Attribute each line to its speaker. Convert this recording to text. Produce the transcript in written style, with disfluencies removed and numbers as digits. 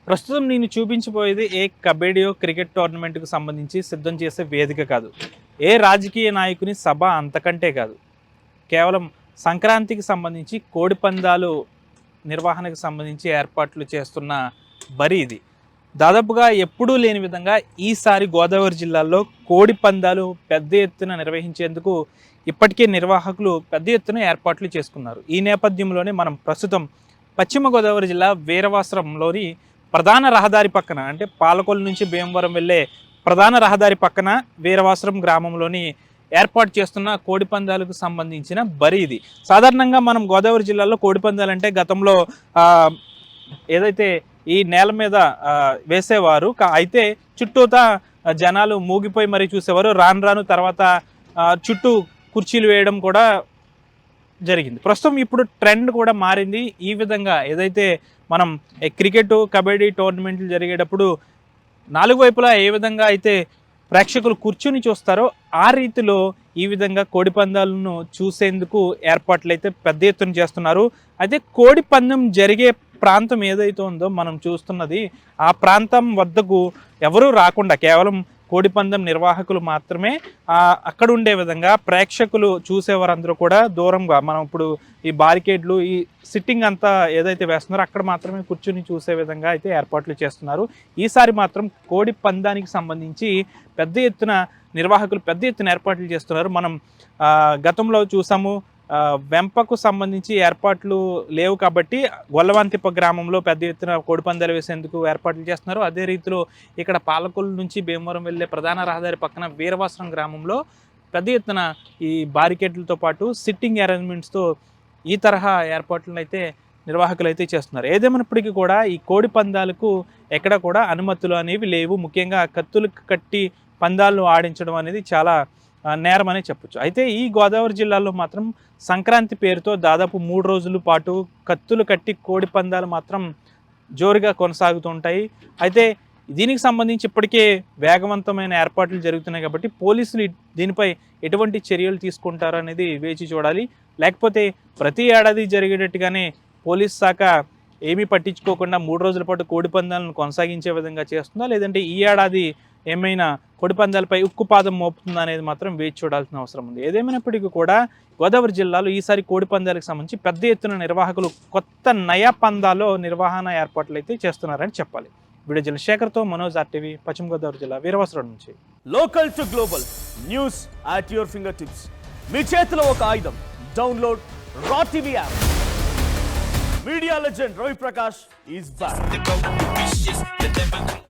Speaker 1: ప్రస్తుతం నేను చూపించబోయేది ఏ కబడ్డీయో క్రికెట్ టోర్నమెంట్‌కు సంబంధించి సిద్ధం చేసే వేదిక కాదు. ఏ రాజకీయ నాయకుని సభ అంతకంటే కాదు. కేవలం సంక్రాంతికి సంబంధించి కోడిపందాలు నిర్వహణకు సంబంధించి ఏర్పాట్లు చేస్తున్న బరి ఇది. దాదాపుగా ఎప్పుడూ లేని విధంగా ఈసారి గోదావరి జిల్లాలో కోడిపందాలు పెద్ద ఎత్తున నిర్వహించేందుకు ఇప్పటికే నిర్వాహకులు పెద్ద ఎత్తున ఏర్పాట్లు చేసుకున్నారు. ఈ నేపథ్యంలోనే మనం ప్రస్తుతం పశ్చిమ గోదావరి జిల్లా వీరవాసరంలోని ప్రధాన రహదారి పక్కన, అంటే పాలకొల్లు నుంచి భీమవరం వెళ్ళే ప్రధాన రహదారి పక్కన వీరవాసరం గ్రామంలోని ఏర్పాటు చేస్తున్న కోడిపందాలకు సంబంధించిన బరి ఇది. సాధారణంగా మనం గోదావరి జిల్లాలో కోడిపందాలు అంటే గతంలో ఏదైతే ఈ నేల మీద వేసేవారు, అయితే చుట్టూతా జనాలు మూగిపోయి మరీ చూసేవారు. రాను రాను తర్వాత చుట్టూ కుర్చీలు వేయడం కూడా జరిగింది. ప్రస్తుతం ఇప్పుడు ట్రెండ్ కూడా మారింది. ఈ విధంగా ఏదైతే మనం క్రికెట్ కబడ్డీ టోర్నమెంట్లు జరిగేటప్పుడు నాలుగు వైపులా ఏ విధంగా అయితే ప్రేక్షకులు కూర్చుని చూస్తారో ఆ రీతిలో ఈ విధంగా కోడిపందాలను చూసేందుకు ఏర్పాట్లు అయితే పెద్ద ఎత్తున చేస్తున్నారు. అయితే కోడిపందం జరిగే ప్రాంతం ఏదైతే ఉందో మనం చూస్తున్నది, ఆ ప్రాంతం వద్దకు ఎవరూ రాకుండా కేవలం కోడిపందం నిర్వాహకులు మాత్రమే అక్కడ ఉండే విధంగా ప్రేక్షకులు చూసేవారందరూ కూడా దూరంగా, మనం ఇప్పుడు ఈ బారికేడ్లు ఈ సిట్టింగ్ అంతా ఏదైతే వేస్తున్నారో అక్కడ మాత్రమే కూర్చుని చూసే విధంగా అయితే ఏర్పాట్లు చేస్తున్నారు. ఈసారి మాత్రం కోడి పందానికి సంబంధించి పెద్ద ఎత్తున నిర్వాహకులు పెద్ద ఎత్తున ఏర్పాట్లు చేస్తున్నారు. మనం గతంలో చూసాము, వెంపకు సంబంధించి ఏర్పాట్లు లేవు కాబట్టి గొల్లవాంతిప్ప గ్రామంలో పెద్ద ఎత్తున కోడిపందాలు వేసేందుకు ఏర్పాట్లు చేస్తున్నారు. అదే రీతిలో ఇక్కడ పాలకొల్లు నుంచి భీమవరం వెళ్ళే ప్రధాన రహదారి పక్కన వీరవాసరం గ్రామంలో పెద్ద ఎత్తున ఈ బారికేడ్లతో పాటు సిట్టింగ్ అరేంజ్మెంట్స్తో ఈ తరహా ఏర్పాట్లను అయితే నిర్వాహకులు అయితే చేస్తున్నారు. ఏదేమైనప్పటికీ కూడా ఈ కోడి పందాలకు ఎక్కడ కూడా అనుమతులు అనేవి లేవు. ముఖ్యంగా కత్తులు కట్టి పందాలను ఆడించడం అనేది చాలా నేరం అనే చెప్పొచ్చు. అయితే ఈ గోదావరి జిల్లాలో మాత్రం సంక్రాంతి పేరుతో దాదాపు 3 రోజుల పాటు కత్తులు కట్టి కోడి పందాలు మాత్రం జోరుగా కొనసాగుతూ ఉంటాయి. అయితే దీనికి సంబంధించి ఇప్పటికే వేగవంతమైన ఏర్పాట్లు జరుగుతున్నాయి కాబట్టి పోలీసులు దీనిపై ఎటువంటి చర్యలు తీసుకుంటారు అనేది వేచి చూడాలి. లేకపోతే ప్రతి ఏడాది జరిగేటట్టుగానే పోలీస్ శాఖ ఏమీ పట్టించుకోకుండా 3 రోజుల పాటు కోడిపందాలను కొనసాగించే విధంగా చేస్తుందా, లేదంటే ఈ ఏడాది ఏమైనా కోడిపందాలపై ఉక్కుపాదం మోపుతుందా అనేది మాత్రం వేచి చూడాల్సిన అవసరం ఉంది. ఏదేమైనప్పటికీ కూడా గోదావరి జిల్లాలో ఈసారి కోడిపందాలకు సంబంధించి పెద్ద ఎత్తున నిర్వాహకులు కొత్త నయా పందాలో నిర్వహణ ఏర్పాట్లు అయితే చేస్తున్నారని చెప్పాలి. వీడియో చంద్రశేఖర్తో మనోజ్, RTV, పశ్చిమ గోదావరి జిల్లా వీరవాసరం నుంచి.
Speaker 2: Local to global news at your fingertips. మీ చేతిలో ఒక ఆయుధం. Download R TV app. Media legend Ravi Prakash is back.